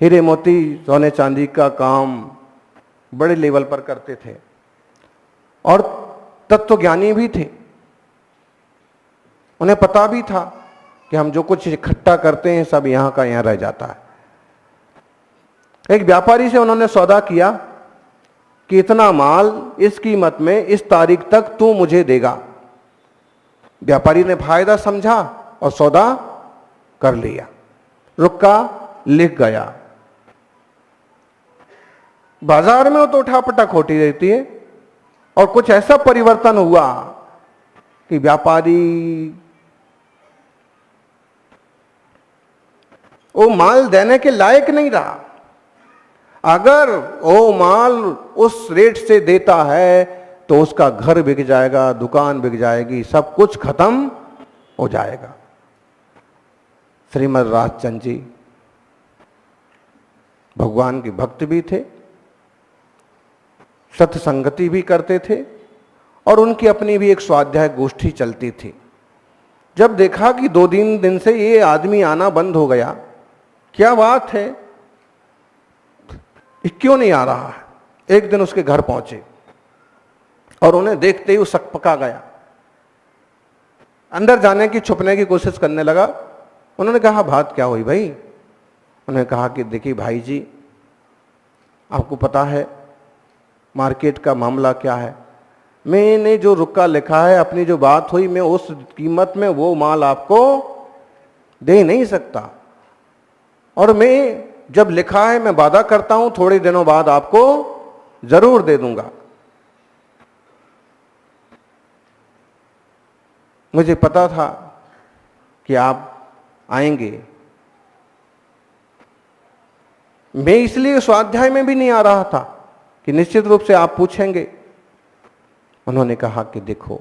हीरे मोती सोने चांदी का काम बड़े लेवल पर करते थे और तत्वज्ञानी भी थे। उन्हें पता भी था कि हम जो कुछ इकट्ठा करते हैं सब यहां का यहां रह जाता है। एक व्यापारी से उन्होंने सौदा किया कि इतना माल इस कीमत में इस तारीख तक तू मुझे देगा। व्यापारी ने फायदा समझा और सौदा कर लिया, रुका, लिख गया। बाजार में तो उठापटक होती रहती है और कुछ ऐसा परिवर्तन हुआ कि व्यापारी वो माल देने के लायक नहीं रहा। अगर वो माल उस रेट से देता है तो उसका घर बिक जाएगा, दुकान बिक जाएगी, सब कुछ खत्म हो जाएगा। श्रीमद राजचंद्र जी भगवान के भक्त भी थे, सत्संगति भी करते थे और उनकी अपनी भी एक स्वाध्याय गोष्ठी चलती थी। जब देखा कि 2-3 दिन से ये आदमी आना बंद हो गया, क्या बात है, ये क्यों नहीं आ रहा है, एक दिन उसके घर पहुंचे और उन्हें देखते ही वो सकपका गया। अंदर जाने की, छुपने की कोशिश करने लगा। उन्होंने कहा बात क्या हुई भाई? उन्होंने कहा कि देखिए भाई जी, आपको पता है मार्केट का मामला क्या है। मैंने जो रुका लिखा है, अपनी जो बात हुई, मैं उस कीमत में वो माल आपको दे नहीं सकता। और मैं जब लिखा है मैं वादा करता हूं थोड़े दिनों बाद आपको जरूर दे दूंगा। मुझे पता था कि आप आएंगे, मैं इसलिए स्वाध्याय में भी नहीं आ रहा था कि निश्चित रूप से आप पूछेंगे। उन्होंने कहा कि देखो,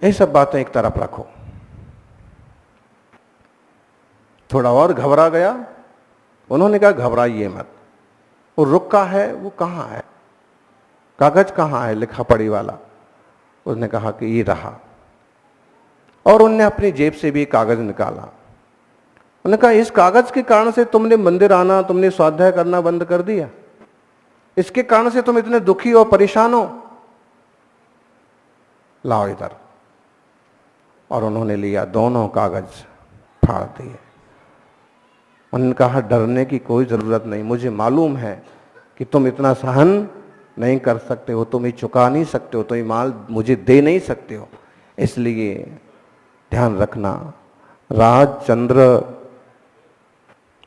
ये सब बातें एक तरफ रखो। थोड़ा और घबरा गया। उन्होंने कहा घबराइए मत, वो रुका है वो कहाँ है, कागज कहाँ है लिखा पढ़ी वाला? उसने कहा कि ये रहा। और उनने अपनी जेब से भी कागज निकाला। उन्होंने कहा इस कागज के कारण से तुमने मंदिर आना, तुमने स्वाध्याय करना बंद कर दिया, इसके कारण से तुम इतने दुखी और परेशान हो, लाओ इधर। और उन्होंने लिया, दोनों कागज फाड़ दिए। उन्होंने कहा डरने की कोई जरूरत नहीं, मुझे मालूम है कि तुम इतना सहन नहीं कर सकते हो, तुम ये चुका नहीं सकते हो, तो ये माल मुझे दे नहीं सकते हो। इसलिए ध्यान रखना, राजचंद्र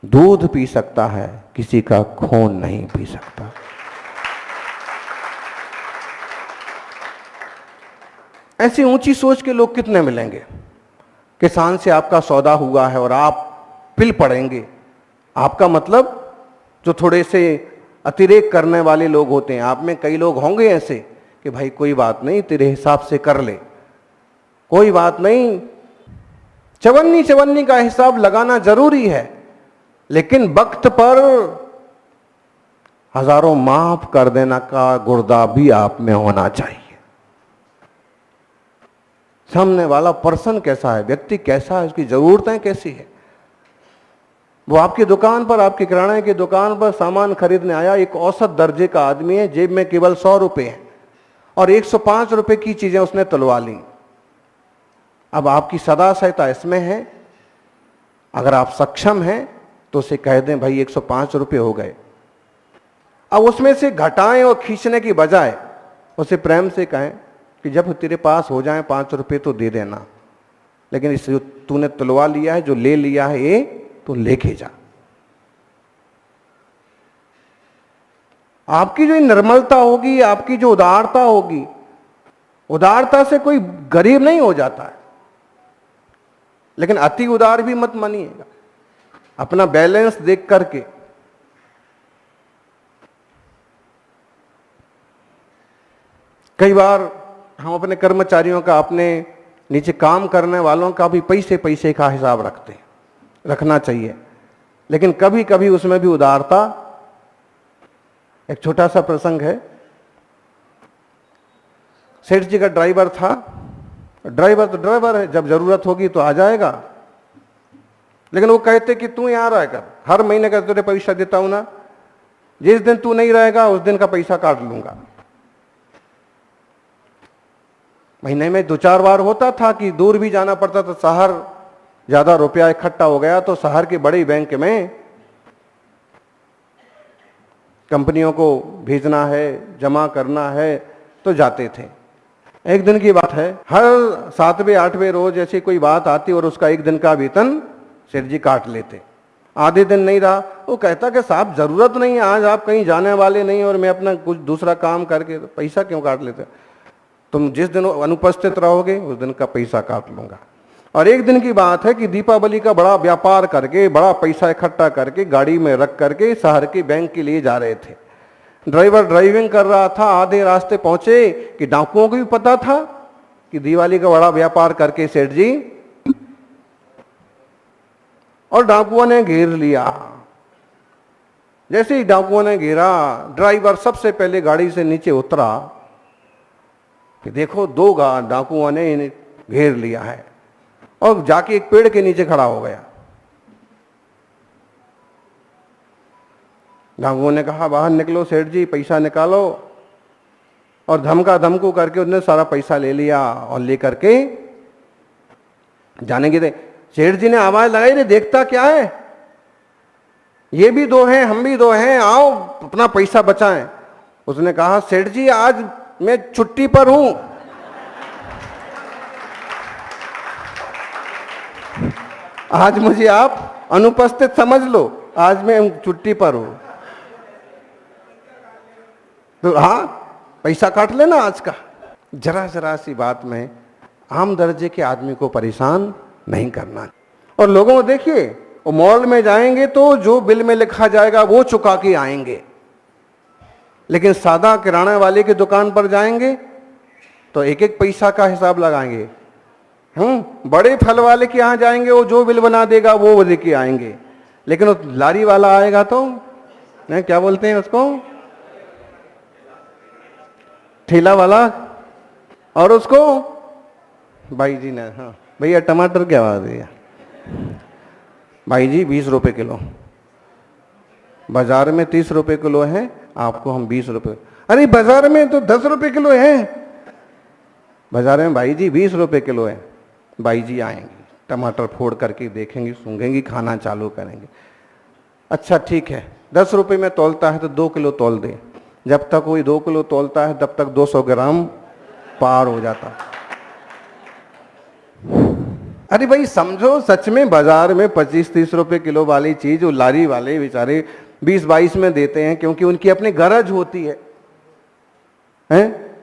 दूध पी सकता है, किसी का खून नहीं पी सकता। ऐसी ऊंची सोच के लोग कितने मिलेंगे? किसान से आपका सौदा हुआ है और आप पिल पड़ेंगे। आपका मतलब जो थोड़े से अतिरेक करने वाले लोग होते हैं, आप में कई लोग होंगे ऐसे कि भाई कोई बात नहीं, तेरे हिसाब से कर ले, कोई बात नहीं। चवन्नी चवन्नी का हिसाब लगाना जरूरी है, लेकिन वक्त पर हजारों माफ कर देना का गुर्दा भी आप में होना चाहिए। सामने वाला पर्सन कैसा है, व्यक्ति कैसा है, उसकी जरूरतें कैसी है। वो आपकी दुकान पर, आपकी किराने की दुकान पर सामान खरीदने आया, एक औसत दर्जे का आदमी है, जेब में केवल 100 रुपए हैं और 105 रुपए की चीजें उसने तुलवा ली। अब आपकी सदा सहायता इसमें है, अगर आप सक्षम हैं तो उसे कह दें भाई 105 रुपए हो गए। अब उसमें से घटाएं और खींचने की बजाय उसे प्रेम से कहें कि जब तेरे पास हो जाए 5 रुपए तो दे देना, लेकिन इस जो तूने तुलवा लिया है, जो ले लिया है, ये तो लेके जा। आपकी जो निर्मलता होगी, आपकी जो उदारता होगी, उदारता से कोई गरीब नहीं हो जाता है, लेकिन अति उदार भी मत मानिएगा। अपना बैलेंस देख करके। कई बार हम अपने कर्मचारियों का, अपने नीचे काम करने वालों का भी पैसे पैसे का हिसाब रखते हैं, रखना चाहिए, लेकिन कभी कभी उसमें भी उदारता। एक छोटा सा प्रसंग है। सेठ जी का ड्राइवर था। ड्राइवर तो ड्राइवर है, जब जरूरत होगी तो आ जाएगा, लेकिन वो कहते कि तू यहाँ रह कर, हर महीने का तुझे पैसा देता हूं ना, जिस दिन तू नहीं रहेगा उस दिन का पैसा काट लूंगा। महीने में 2-4 बार होता था कि दूर भी जाना पड़ता था, शहर ज्यादा रुपया इकट्ठा हो गया तो शहर के बड़े बैंक में कंपनियों को भेजना है, जमा करना है, तो जाते थे। एक दिन की बात है, हर 7वें 8वें रोज ऐसी कोई बात आती और उसका एक दिन का वेतन सेठ जी काट लेते। आधे दिन नहीं रहा, वो कहता कि साहब जरूरत नहीं है, आज आप कहीं जाने वाले नहीं और मैं अपना कुछ दूसरा काम करके, तो पैसा क्यों काट लेते? तुम जिस दिन अनुपस्थित रहोगे उस दिन का पैसा काट लूंगा। और एक दिन की बात है कि दीपावली का बड़ा व्यापार करके, बड़ा पैसा इकट्ठा करके गाड़ी में रख करके शहर के बैंक के लिए जा रहे थे। ड्राइवर ड्राइविंग कर रहा था, आधे रास्ते पहुंचे कि डाकुओं को भी पता था कि दिवाली का बड़ा व्यापार करके सेठ जी, और डाकुओं ने घेर लिया। जैसे ही डाकुओं ने घेरा, ड्राइवर सबसे पहले गाड़ी से नीचे उतरा कि देखो 2 डाकुओं ने इन्हें घेर लिया है, और जाके एक पेड़ के नीचे खड़ा हो गया। डाकुओं ने कहा बाहर निकलो सेठ जी, पैसा निकालो, और धमका धमकू करके उसने सारा पैसा ले लिया और लेकर के जाने के थे। सेठ जी ने आवाज लगाई, रे देखता क्या है, ये भी 2 हैं, हम भी 2 हैं, आओ अपना पैसा बचाएं। उसने कहा सेठ जी आज मैं छुट्टी पर हूं, आज मुझे आप अनुपस्थित समझ लो, आज मैं छुट्टी पर हूं। तो हाँ, पैसा काट लेना आज का। जरा जरा सी बात में आम दर्जे के आदमी को परेशान नहीं करना। और लोगों को देखिए, वो मॉल में जाएंगे तो जो बिल में लिखा जाएगा वो चुका के आएंगे, लेकिन सादा किराना वाले की दुकान पर जाएंगे तो एक एक पैसा का हिसाब लगाएंगे। बड़े फल वाले के यहाँ जाएंगे, वो जो बिल बना देगा वो लेके आएंगे, लेकिन वो लारी वाला आएगा तो नहीं, क्या बोलते हैं उसको, ठेला वाला, और उसको भाई जी ने, हाँ भैया टमाटर क्या भाव दिया? भाई जी 20 रुपए किलो, बाजार में 30 रुपए किलो है, आपको हम 20 रुपए। अरे बाजार में तो 10 रुपए किलो है, बाजार में भाई जी 20 रुपए किलो है। भाई जी आएंगे, टमाटर फोड़ करके देखेंगे, सूंघेंगे, खाना चालू करेंगे। अच्छा ठीक है, 10 रुपए में तौलता है तो 2 किलो तौल दे। जब तक कोई 2 किलो तौलता है तब तक 200 ग्राम पार हो जाता। अरे भाई समझो, सच में बाजार में 25-30 रुपए किलो वाली चीज वो लारी वाले बेचारे 20-22 में देते हैं, क्योंकि उनकी अपनी गरज होती है।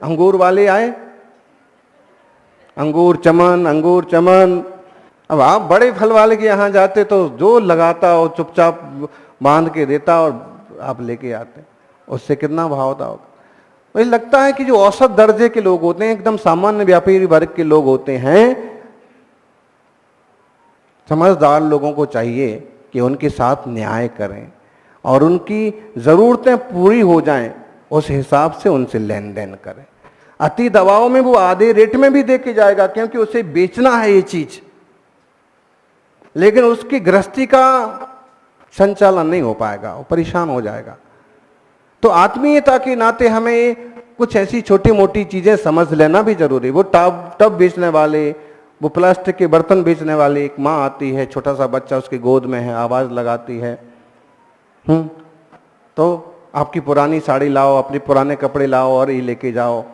अंगूर वाले आए, अंगूर चमन। अब आप बड़े फल वाले के यहाँ जाते तो जो लगाता और चुपचाप बांध के देता और आप लेके आते, उससे कितना भाव होता होगा। मुझे लगता है कि जो औसत दर्जे के लोग होते हैं, एकदम सामान्य व्यापारी वर्ग के लोग होते हैं, समझदार लोगों को चाहिए कि उनके साथ न्याय करें और उनकी जरूरतें पूरी हो जाएं, उस हिसाब से उनसे लेन देन करें। अति दबाव में वो आधे रेट में भी दे के जाएगा, क्योंकि उसे बेचना है ये चीज, लेकिन उसकी गृहस्थी का संचालन नहीं हो पाएगा, वो परेशान हो जाएगा। तो आत्मीयता के नाते हमें कुछ ऐसी छोटी मोटी चीजें समझ लेना भी जरूरी। वो टब बेचने वाले, वो प्लास्टिक के बर्तन बेचने वाले, एक माँ आती है, छोटा सा बच्चा उसकी गोद में है, आवाज लगाती है, तो आपकी पुरानी साड़ी लाओ, अपने पुराने कपड़े लाओ और ये लेके जाओ।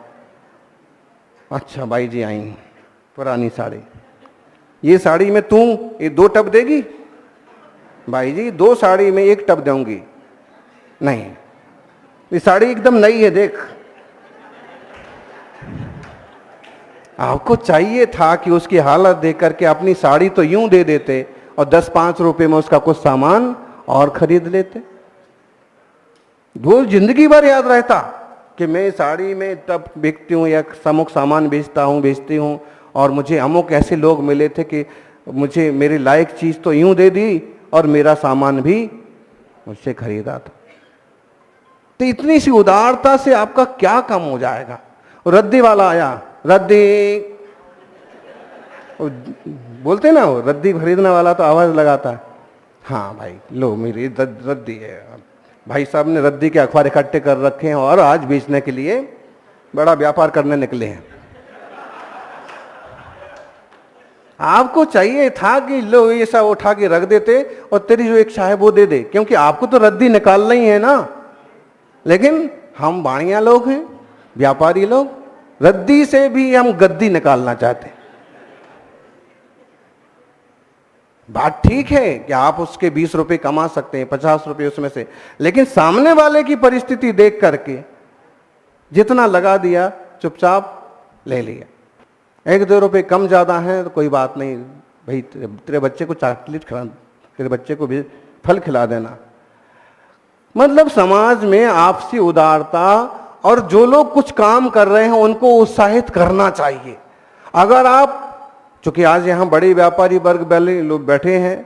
अच्छा भाई जी आई पुरानी साड़ी, ये साड़ी में तू ये 2 टब देगी? भाई जी 2 साड़ी में 1 टब दूंगी। नहीं, ये साड़ी एकदम नई है, देख। आपको चाहिए था कि उसकी हालत देख करके अपनी साड़ी तो यूं दे देते और 10-5 रुपए में उसका कुछ सामान और खरीद लेते। वो जिंदगी भर याद रहता कि मैं साड़ी में टब बेचती हूँ या अमुक सामान बेचती हूँ, और मुझे अमुक ऐसे लोग मिले थे कि मुझे मेरे लायक चीज़ तो यूं दे दी और मेरा सामान भी मुझसे खरीदा था। तो इतनी सी उदारता से आपका क्या कम हो जाएगा। रद्दी वाला आया, रद्दी बोलते ना, वो रद्दी खरीदने वाला तो आवाज लगाता है, हाँ भाई लो मेरी रद्दी है। भाई साहब ने रद्दी के अखबार इकट्ठे कर रखे हैं और आज बेचने के लिए बड़ा व्यापार करने निकले हैं। आपको चाहिए था कि लो ये सब उठा के रख देते और तेरी जो इच्छा है वो दे दे, क्योंकि आपको तो रद्दी निकालना ही है ना। लेकिन हम बाणिया लोग हैं, व्यापारी लोग, रद्दी से भी हम गद्दी निकालना चाहते हैं। बात ठीक है कि आप उसके 20 रुपए कमा सकते हैं, 50 रुपए उसमें से, लेकिन सामने वाले की परिस्थिति देख करके जितना लगा दिया चुपचाप ले लिया। 1-2 रुपए कम ज्यादा है तो कोई बात नहीं भाई, तेरे बच्चे को चॉकलेट खिला, तेरे बच्चे को भी फल खिला देना। मतलब समाज में आपसी उदारता और जो लोग कुछ काम कर रहे हैं उनको उत्साहित करना चाहिए। अगर आप, चूंकि आज यहाँ बड़े व्यापारी वर्ग वाले लोग बैठे हैं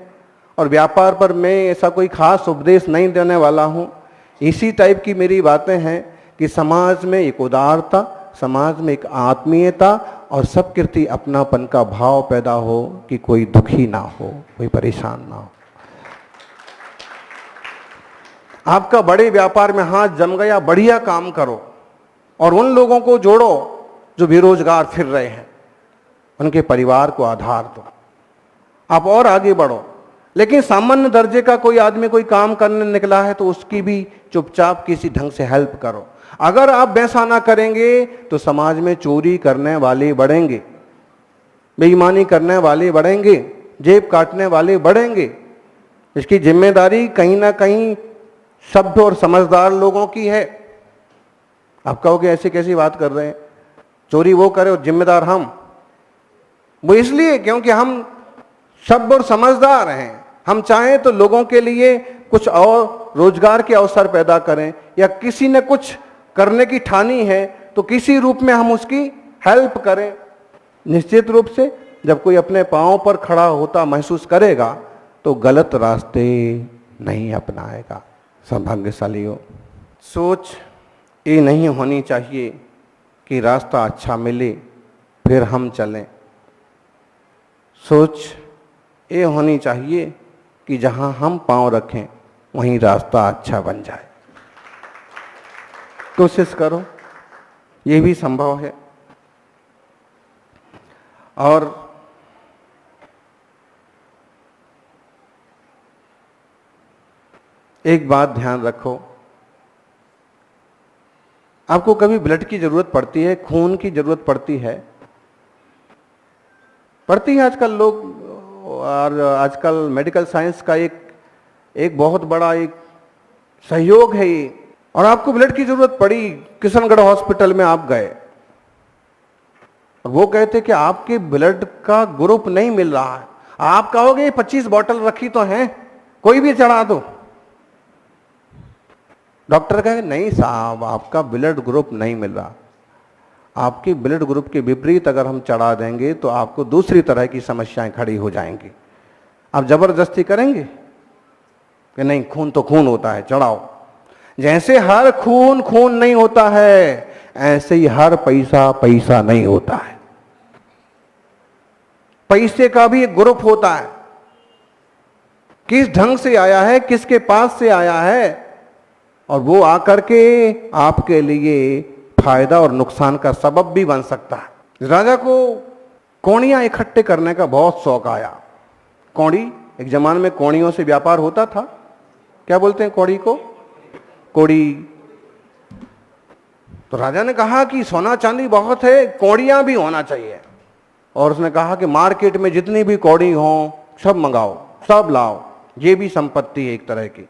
और व्यापार पर मैं ऐसा कोई खास उपदेश नहीं देने वाला हूँ, इसी टाइप की मेरी बातें हैं कि समाज में एक उदारता, समाज में एक आत्मीयता और सब प्रति अपनापन का भाव पैदा हो कि कोई दुखी ना हो, कोई परेशान ना हो। आपका बड़े व्यापार में हाथ जम गया, बढ़िया काम करो और उन लोगों को जोड़ो जो बेरोजगार फिर रहे हैं, उनके परिवार को आधार दो, आप और आगे बढ़ो। लेकिन सामान्य दर्जे का कोई आदमी कोई काम करने निकला है तो उसकी भी चुपचाप किसी ढंग से हेल्प करो। अगर आप वैसा ना करेंगे तो समाज में चोरी करने वाले बढ़ेंगे, बेईमानी करने वाले बढ़ेंगे, जेब काटने वाले बढ़ेंगे। इसकी जिम्मेदारी कहीं ना कहीं सभ्य और समझदार लोगों की है। आप कहोगे ऐसी कैसी बात कर रहे हैं, चोरी वो करे और जिम्मेदार हम। वो इसलिए क्योंकि हम सभ्य और समझदार हैं। हम चाहें तो लोगों के लिए कुछ और रोजगार के अवसर पैदा करें, या किसी ने कुछ करने की ठानी है तो किसी रूप में हम उसकी हेल्प करें। निश्चित रूप से जब कोई अपने पांव पर खड़ा होता महसूस करेगा तो गलत रास्ते नहीं अपनाएगा। सौभाग्यशाली हो। सोच ये नहीं होनी चाहिए कि रास्ता अच्छा मिले फिर हम चलें। सोच ये होनी चाहिए कि जहां हम पांव रखें वहीं रास्ता अच्छा बन जाए। कोशिश करो, ये भी संभव है। और एक बात ध्यान रखो, आपको कभी ब्लड की जरूरत पड़ती है, खून की जरूरत पड़ती है आजकल लोग, और आजकल मेडिकल साइंस का एक बहुत बड़ा एक सहयोग है ये। और आपको ब्लड की जरूरत पड़ी, किशनगढ़ हॉस्पिटल में आप गए और वो कहते कि आपके ब्लड का ग्रुप नहीं मिल रहा है। आप कहोगे 25 बॉटल रखी तो हैं, कोई भी चढ़ा दो। डॉक्टर कहे नहीं साहब आपका ब्लड ग्रुप नहीं मिल रहा। आपके ब्लड ग्रुप के विपरीत अगर हम चढ़ा देंगे तो आपको दूसरी तरह की समस्याएं खड़ी हो जाएंगी। आप जबरदस्ती करेंगे कि नहीं खून तो खून होता है, चढ़ाओ। जैसे हर खून खून नहीं होता है, ऐसे ही हर पैसा पैसा नहीं होता है। पैसे का भी एक ग्रुप होता है, किस ढंग से आया है, किसके पास से आया है, और वो आकर के आपके लिए फायदा और नुकसान का सबब भी बन सकता है। राजा को कौड़ियां इकट्ठे करने का बहुत शौक आया। कौड़ी, एक जमाने में कौड़ियों से व्यापार होता था। क्या बोलते हैं कौड़ी को? कौड़ी। तो राजा ने कहा कि सोना चांदी बहुत है, कौड़ियां भी होना चाहिए। और उसने कहा कि मार्केट में जितनी भी कौड़ी हो सब मंगाओ, सब लाओ, ये भी संपत्ति है एक तरह की।